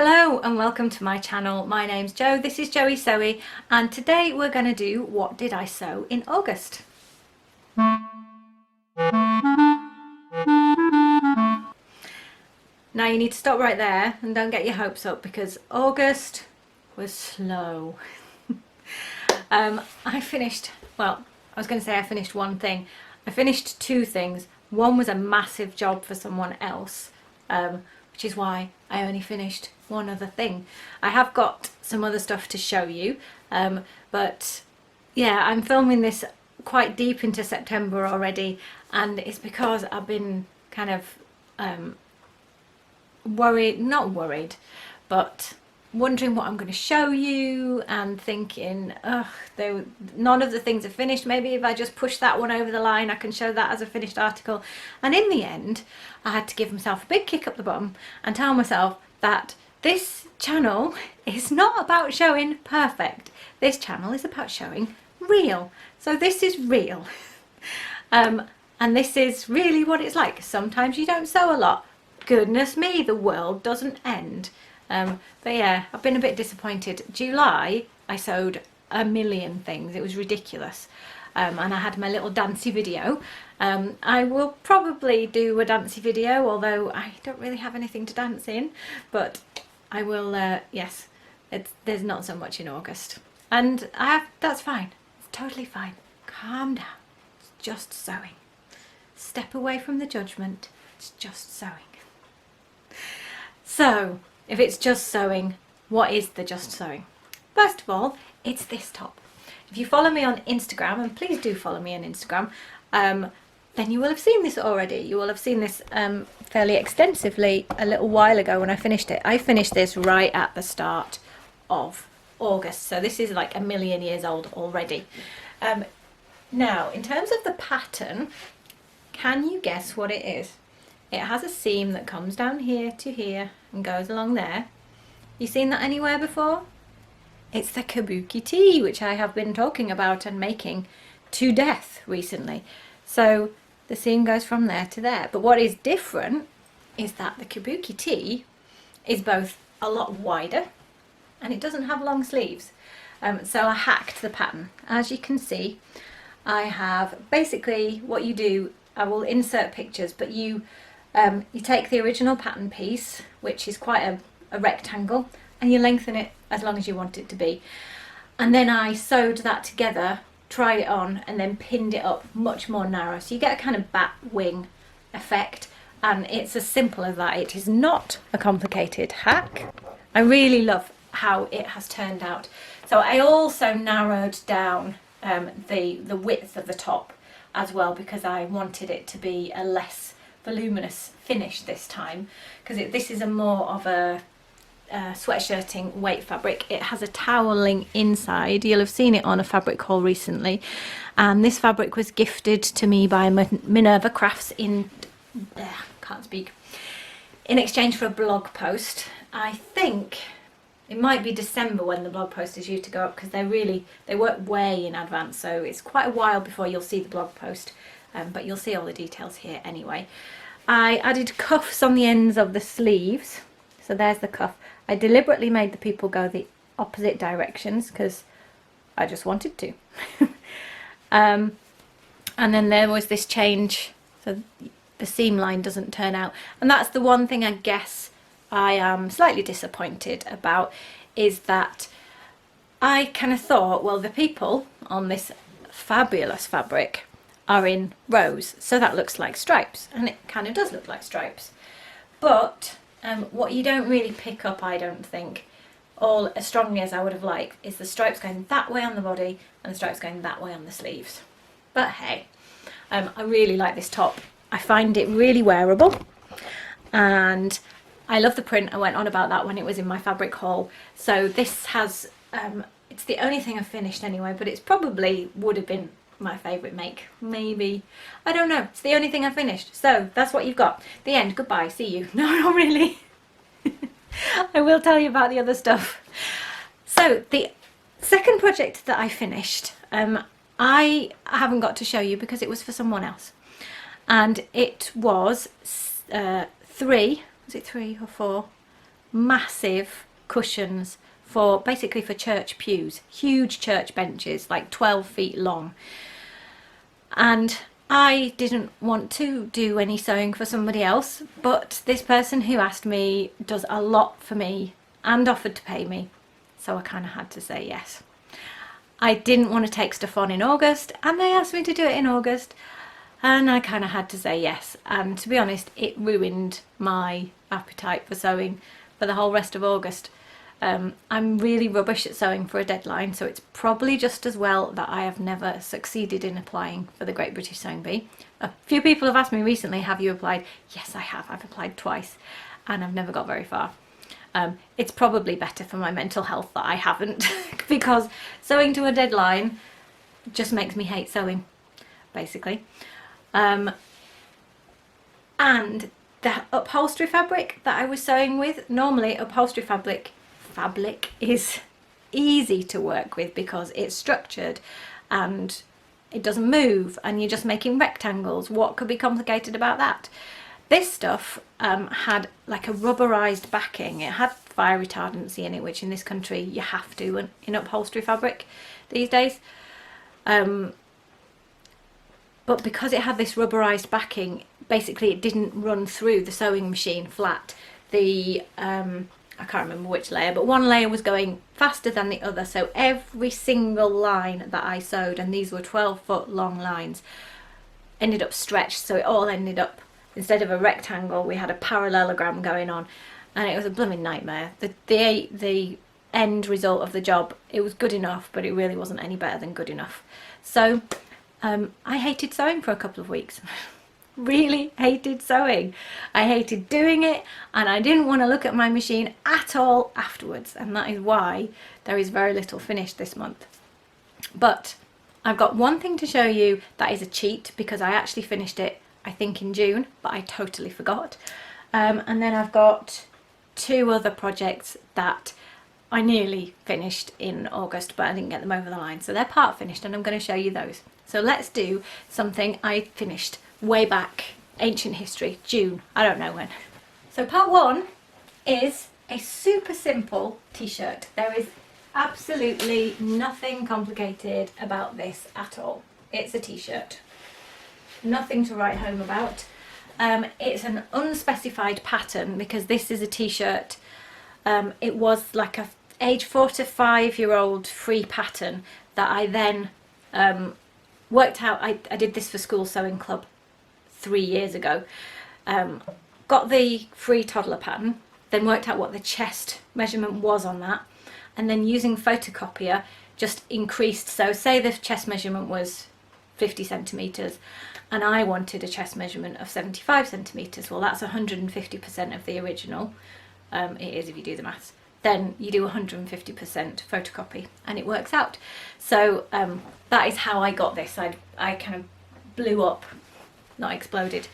Hello and welcome to my channel. My name's Jo, this is Joey Sewy, and today we're going to do What Did I Sew in August? Now you need to stop right there and don't get your hopes up because August was slow. I finished one thing. I finished two things. One was a massive job for someone else, which is why I only finished one other thing. I have got some other stuff to show you, but yeah, I'm filming this quite deep into September already, and it's because I've been kind of not worried, but wondering what I'm going to show you and thinking, none of the things are finished. Maybe if I just push that one over the line, I can show that as a finished article. And in the end, I had to give myself a big kick up the bum and tell myself that this channel is not about showing perfect. This channel is about showing real. So this is real. And this is really what it's like. Sometimes you don't sew a lot. Goodness me, the world doesn't end. But yeah, I've been a bit disappointed. July, I sewed a million things. It was ridiculous. And I had my little dancey video. I will probably do a dancey video, although I don't really have anything to dance in. But I will, yes, there's not so much in August. And that's fine. It's totally fine. Calm down. It's just sewing. Step away from the judgment. It's just sewing. So, if it's just sewing, what is the just sewing? First of all, it's this top. If you follow me on Instagram, and please do follow me on Instagram, then you will have seen this already. You will have seen this fairly extensively a little while ago when I finished it. I finished this right at the start of August, so this is like a million years old already. Now, in terms of the pattern, can you guess what it is? It has a seam that comes down here to here and goes along there. You seen that anywhere before? It's the Kabuki tee, which I have been talking about and making to death recently. So the seam goes from there to there. But what is different is that the Kabuki tee is both a lot wider and it doesn't have long sleeves. So I hacked the pattern. As you can see, I have basically what you do, I will insert pictures, but you take the original pattern piece, which is quite a rectangle, and you lengthen it as long as you want it to be. And then I sewed that together, tried it on, and then pinned it up much more narrow. So you get a kind of bat wing effect, and it's as simple as that. It is not a complicated hack. I really love how it has turned out. So I also narrowed down the width of the top as well, because I wanted it to be a less voluminous finish this time, because this is a more of a sweatshirting weight fabric. It has a toweling inside. You'll have seen it on a fabric haul recently, and this fabric was gifted to me by Minerva Crafts in exchange for a blog post. I think it might be December when the blog post is due to go up, because they work way in advance, so it's quite a while before you'll see the blog post. But you'll see all the details here anyway. I added cuffs on the ends of the sleeves. So there's the cuff. I deliberately made the people go the opposite directions because I just wanted to. And then there was this change, so the seam line doesn't turn out. And that's the one thing I guess I am slightly disappointed about, is that I kind of thought, well, the people on this fabulous fabric are in rows, so that looks like stripes, and it kind of does look like stripes. But what you don't really pick up, I don't think, all as strongly as I would have liked, is the stripes going that way on the body and the stripes going that way on the sleeves. But hey, I really like this top. I find it really wearable, and I love the print. I went on about that when it was in my fabric haul. So this has, it's the only thing I've finished anyway, but it's probably would have been my favourite make, maybe. I don't know. It's the only thing I finished. So that's what you've got. The end. Goodbye. See you. No, not really. I will tell you about the other stuff. So the second project that I finished, I haven't got to show you because it was for someone else. And it was 3, was it 3 or 4? massive cushions for basically for church pews, huge church benches, like 12 feet long. And I didn't want to do any sewing for somebody else, but this person who asked me does a lot for me and offered to pay me, so I kind of had to say yes. I didn't want to take stuff on in August, and they asked me to do it in August, and I kind of had to say yes. And to be honest, it ruined my appetite for sewing for the whole rest of August. I'm really rubbish at sewing for a deadline, so it's probably just as well that I have never succeeded in applying for the Great British Sewing Bee. A few people have asked me recently, have you applied? Yes, I have. I've applied twice and I've never got very far. It's probably better for my mental health that I haven't because sewing to a deadline just makes me hate sewing, basically. And the upholstery fabric that I was sewing with, normally upholstery fabric is easy to work with because it's structured and it doesn't move and you're just making rectangles. What could be complicated about that? This stuff had like a rubberized backing. It had fire retardancy in it, which in this country you have to in upholstery fabric these days. But because it had this rubberized backing, basically it didn't run through the sewing machine flat. I can't remember which layer, but one layer was going faster than the other, so every single line that I sewed, and these were 12-foot long lines, ended up stretched, so it all ended up, instead of a rectangle, we had a parallelogram going on, and it was a blooming nightmare. The end result of the job, it was good enough, but it really wasn't any better than good enough. So I hated sewing for a couple of weeks. Really hated sewing. I hated doing it, and I didn't want to look at my machine at all afterwards, and that is why there is very little finished this month. But I've got one thing to show you that is a cheat, because I actually finished it I think in June, but I totally forgot. And then I've got two other projects that I nearly finished in August, but I didn't get them over the line, so they're part finished, and I'm going to show you those. So let's do something I finished way back, ancient history, June, I don't know when. So part one is a super simple t-shirt. There is absolutely nothing complicated about this at all. It's a t-shirt, nothing to write home about. It's an unspecified pattern because this is a t-shirt. It was like a age 4 to 5 year old free pattern that I then worked out. I did this for School Sewing Club 3 years ago. Got the free toddler pattern, then worked out what the chest measurement was on that, and then using photocopier just increased. So say the chest measurement was 50 centimetres and I wanted a chest measurement of 75 centimetres. Well, that's 150% of the original. It is if you do the maths. Then you do 150% photocopy and it works out. So that is how I got this. I kind of blew up, not exploded,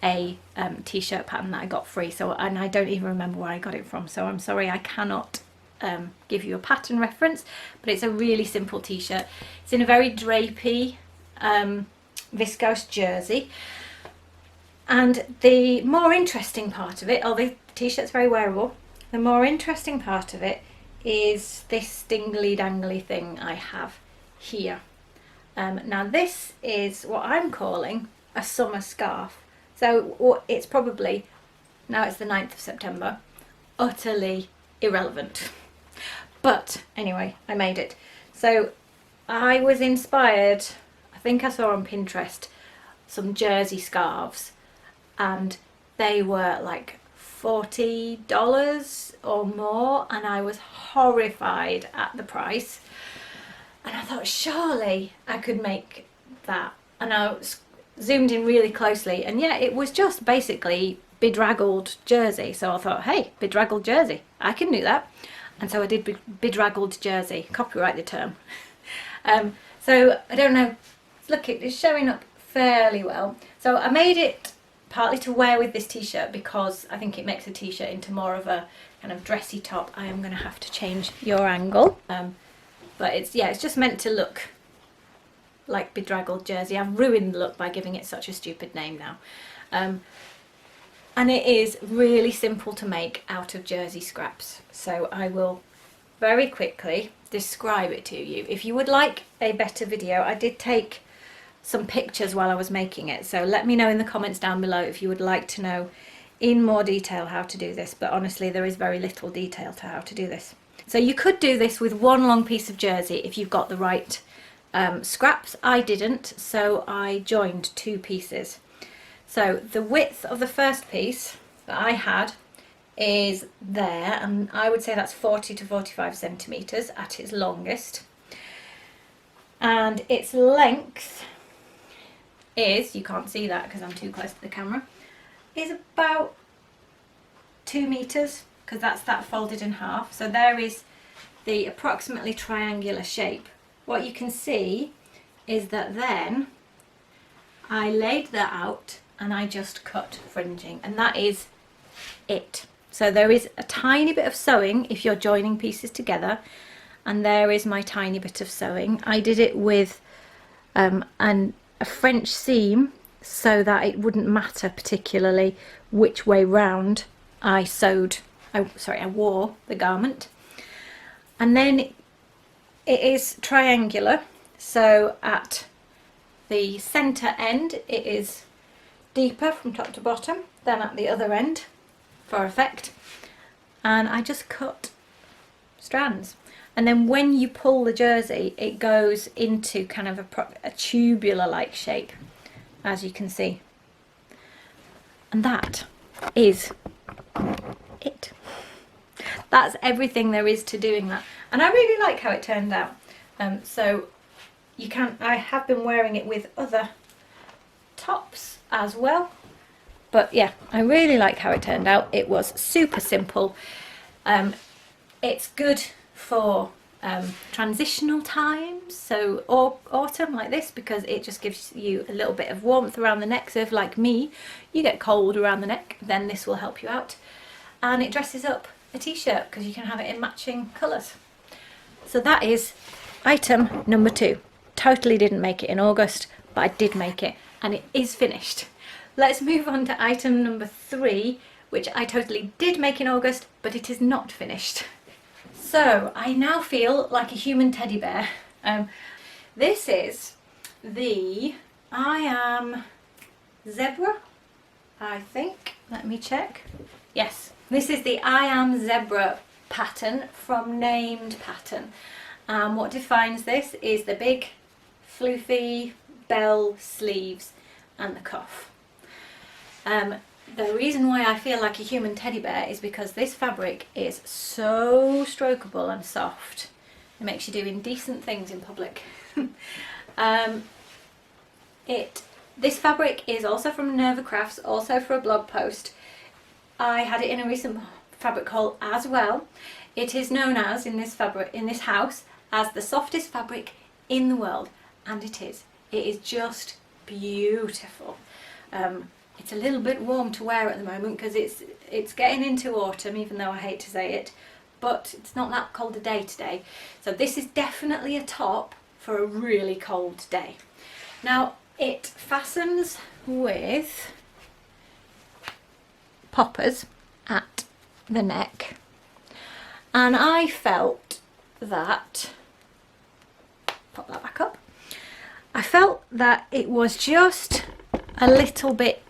a t-shirt pattern that I got free. So, and I don't even remember where I got it from, so I'm sorry I cannot give you a pattern reference, but it's a really simple t-shirt. It's in a very drapey viscose jersey, and the more interesting part of it, the t-shirt's very wearable, the more interesting part of it is this dingly dangly thing I have here. Now this is what I'm calling a summer scarf. So it's probably, now it's the 9th of September, utterly irrelevant. But anyway, I made it. So I was inspired, I think I saw on Pinterest some jersey scarves, and they were like $40 or more, and I was horrified at the price. And I thought, surely I could make that. And I zoomed in really closely, and yeah, it was just basically bedraggled jersey. So I thought, hey, bedraggled jersey, I can do that. And so I did bedraggled jersey, copyright the term. So I don't know, look, it's showing up fairly well. So I made it partly to wear with this t-shirt because I think it makes a t-shirt into more of a kind of dressy top. I am going to have to change your angle, but it's just meant to look like bedraggled jersey. I've ruined the look by giving it such a stupid name now. and it is really simple to make out of jersey scraps. So I will very quickly describe it to you. If you would like a better video, I did take some pictures while I was making it, so let me know in the comments down below if you would like to know in more detail how to do this, but honestly there is very little detail to how to do this. So you could do this with one long piece of jersey if you've got the right scraps. I didn't, so I joined two pieces. So the width of the first piece that I had is there, and I would say that's 40 to 45 centimetres at its longest, and its length is, you can't see that because I'm too close to the camera, is about 2 meters, because that's that folded in half. So there is the approximately triangular shape. What you can see is that then I laid that out and I just cut fringing, and that is it. So there is a tiny bit of sewing if you're joining pieces together, and there is my tiny bit of sewing. I did it with a French seam so that it wouldn't matter particularly which way round I wore the garment. And then it is triangular, so at the centre end it is deeper from top to bottom than at the other end for effect, and I just cut strands. And then when you pull the jersey, it goes into kind of a tubular like shape, as you can see. And that is it. That's everything there is to doing that. And I really like how it turned out. So I have been wearing it with other tops as well. But yeah, I really like how it turned out. It was super simple. It's good for transitional times, so autumn like this, because it just gives you a little bit of warmth around the neck. So if, like me, you get cold around the neck, then this will help you out. And it dresses up a t-shirt because you can have it in matching colours. So that is item number 2. Totally didn't make it in August, but I did make it, and it is finished. Let's move on to item number 3, which I totally did make in August, but it is not finished. So I now feel like a human teddy bear. This is the I Am Zebra, I think. Let me check. Yes, this is the I Am Zebra pattern from Named Pattern. What defines this is the big floofy bell sleeves and the cuff. The reason why I feel like a human teddy bear is because this fabric is so strokeable and soft. It makes you do indecent things in public. This fabric is also from Nerva Crafts, also for a blog post. I had it in a recent fabric haul as well. It is known as, in this house, as the softest fabric in the world, and it is. It is just beautiful. It's a little bit warm to wear at the moment because it's getting into autumn, even though I hate to say it, but it's not that cold a day today. So this is definitely a top for a really cold day. Now it fastens with poppers at the neck, and I felt that, pop that back up, I felt that it was just a little bit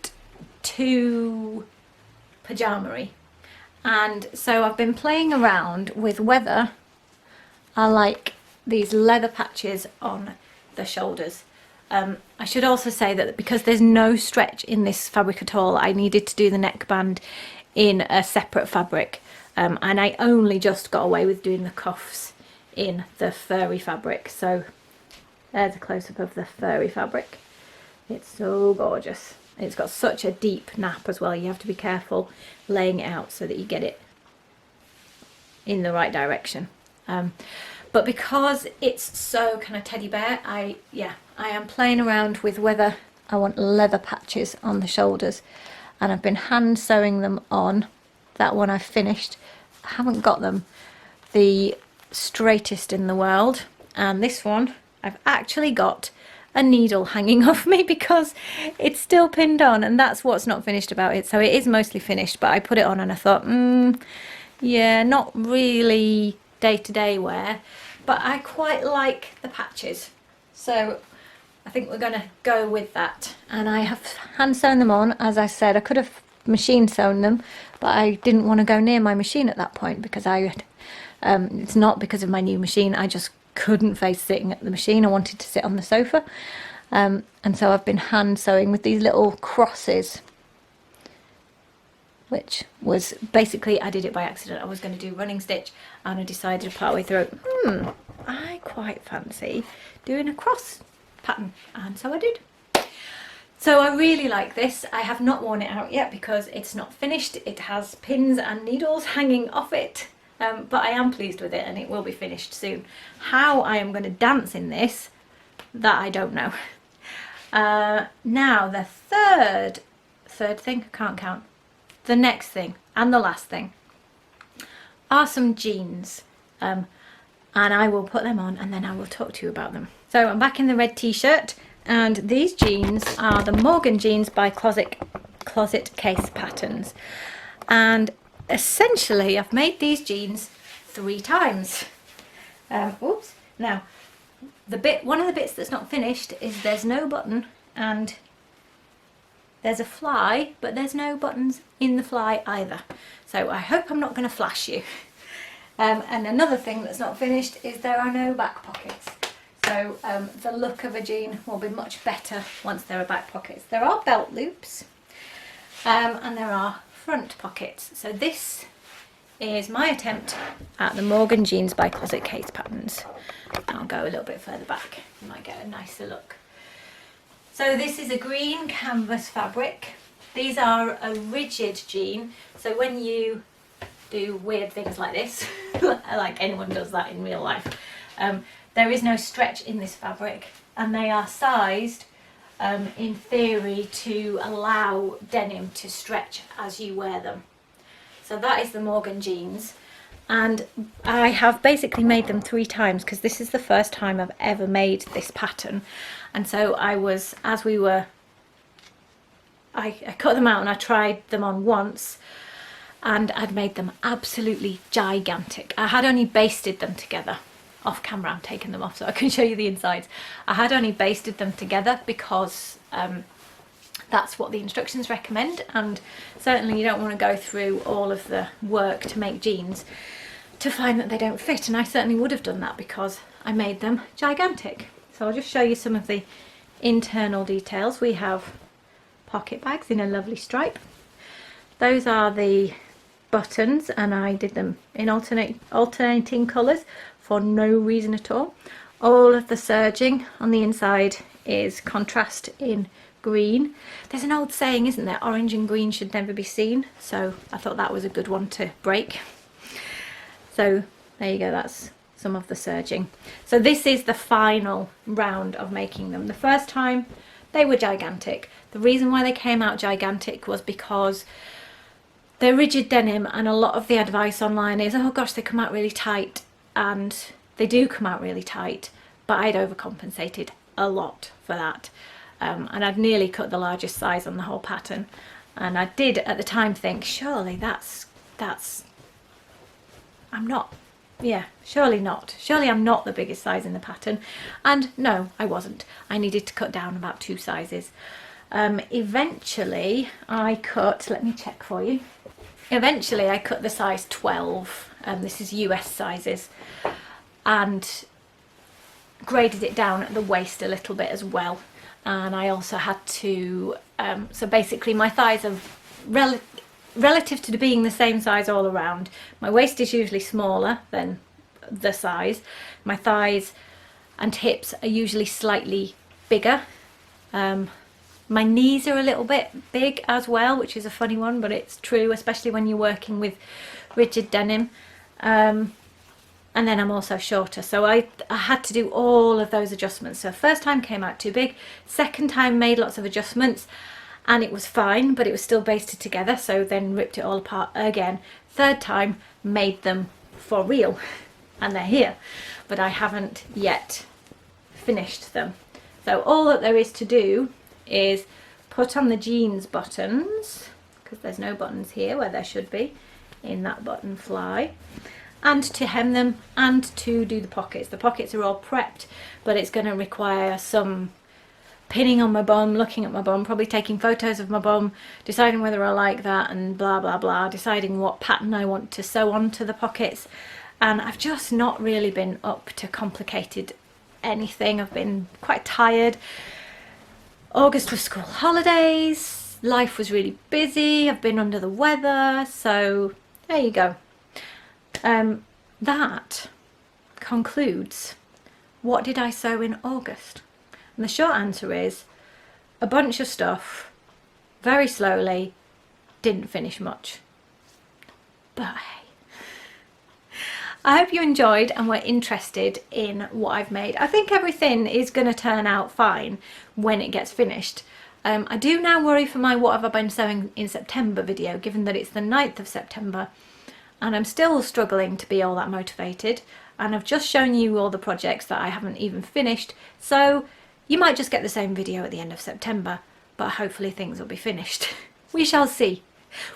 too pyjama-y, and so I've been playing around with whether I like these leather patches on the shoulders. I should also say that because there's no stretch in this fabric at all, I needed to do the neckband in a separate fabric, and I only just got away with doing the cuffs in the furry fabric. So there's a close-up of the furry fabric. It's so gorgeous. It's got such a deep nap as well. You have to be careful laying it out so that you get it in the right direction. But because it's so kind of teddy bear, I am playing around with whether I want leather patches on the shoulders, and I've been hand sewing them on. That one I've finished. I haven't got them the straightest in the world, and this one I've actually got a needle hanging off me because it's still pinned on, and that's what's not finished about it. So it is mostly finished, but I put it on and I thought, yeah, not really day-to-day wear, but I quite like the patches. So I think we're going to go with that. And I have hand sewn them on. As I said, I could have machine sewn them, but I didn't want to go near my machine at that point because it's not because of my new machine, I just couldn't face sitting at the machine. I wanted to sit on the sofa, and so I've been hand sewing with these little crosses, which was basically, I did it by accident. I was going to do running stitch and I decided partway through, I quite fancy doing a cross pattern, and so I did. So I really like this. I have not worn it out yet because it's not finished. It has pins and needles hanging off it. But I am pleased with it and it will be finished soon. How I am going to dance in this, that I don't know. Now the third thing, I can't count. The next thing and the last thing are some jeans. And I will put them on and then I will talk to you about them. So I'm back in the red t-shirt, and these jeans are the Morgan jeans by Closet Case Patterns. And essentially I've made these jeans 3 times. Oops. Now one of the bits that's not finished is there's no button, and there's a fly, but there's no buttons in the fly either. So I hope I'm not going to flash you. And another thing that's not finished is there are no back pockets. So the look of a jean will be much better once there are back pockets. There are belt loops, and there are front pockets. So this is my attempt at the Morgan jeans by Closet Case Patterns. I'll go a little bit further back, you might get a nicer look. So this is a green canvas fabric. These are a rigid jean, so when you do weird things like this, like anyone does that in real life, there is no stretch in this fabric, and they are sized in theory to allow denim to stretch as you wear them. So that is the Morgan jeans, and I have basically made them 3 times because this is the first time I've ever made this pattern. And so I cut them out and I tried them on once, and I'd made them absolutely gigantic. I had only basted them together. Off camera I'm taking them off so I can show you the insides. I had only basted them together because that's what the instructions recommend, and certainly you don't want to go through all of the work to make jeans to find that they don't fit, and I certainly would have done that because I made them gigantic. So I'll just show you some of the internal details. We have pocket bags in a lovely stripe. Those are the buttons, and I did them in alternating colours for no reason at all. All of the serging on the inside is contrast in green. There's an old saying, isn't there? Orange and green should never be seen. So I thought that was a good one to break. So there you go, that's some of the serging. So this is the final round of making them. The first time they were gigantic. The reason why they came out gigantic was because they're rigid denim, and a lot of the advice online is, oh gosh, they come out really tight, and they do come out really tight, but I'd overcompensated a lot for that. And I'd nearly cut the largest size on the whole pattern, and I did at the time think, surely surely not. Surely I'm not the biggest size in the pattern. And no, I wasn't. I needed to cut down about 2 sizes. Eventually I cut, let me check for you. Eventually I cut the size 12, this is US sizes, and graded it down at the waist a little bit as well. And I also had to, so basically my thighs are relative to being the same size all around. My waist is usually smaller than the size. My thighs and hips are usually slightly bigger. My knees are a little bit big as well, which is a funny one, but it's true, especially when you're working with rigid denim. And then I'm also shorter, so I had to do all of those adjustments. So first time came out too big, second time made lots of adjustments and it was fine, but it was still basted together, so then ripped it all apart again. Third time made them for real, and they're here, but I haven't yet finished them. So all that there is to do is put on the jeans buttons, because there's no buttons here where there should be in that button fly, and to hem them and to do the pockets. The pockets are all prepped, but it's going to require some pinning on my bum, looking at my bum, probably taking photos of my bum, deciding whether I like that and blah blah blah, deciding what pattern I want to sew onto the pockets. And I've just not really been up to complicated anything. I've been quite tired. August was school holidays, life was really busy, I've been under the weather, so there you go. That concludes what did I sew in August? And the short answer is a bunch of stuff, very slowly, didn't finish much. But hey, I hope you enjoyed and were interested in what I've made. I think everything is going to turn out fine when it gets finished. I do now worry for my what have I been sewing in September video, given that it's the 9th of September and I'm still struggling to be all that motivated, and I've just shown you all the projects that I haven't even finished, so you might just get the same video at the end of September, but hopefully things will be finished. We shall see.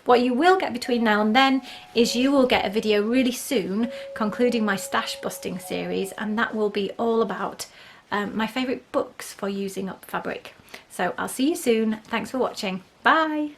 What you will get between now and then is you will get a video really soon concluding my stash busting series, and that will be all about my favourite books for using up fabric. So I'll see you soon. Thanks for watching. Bye!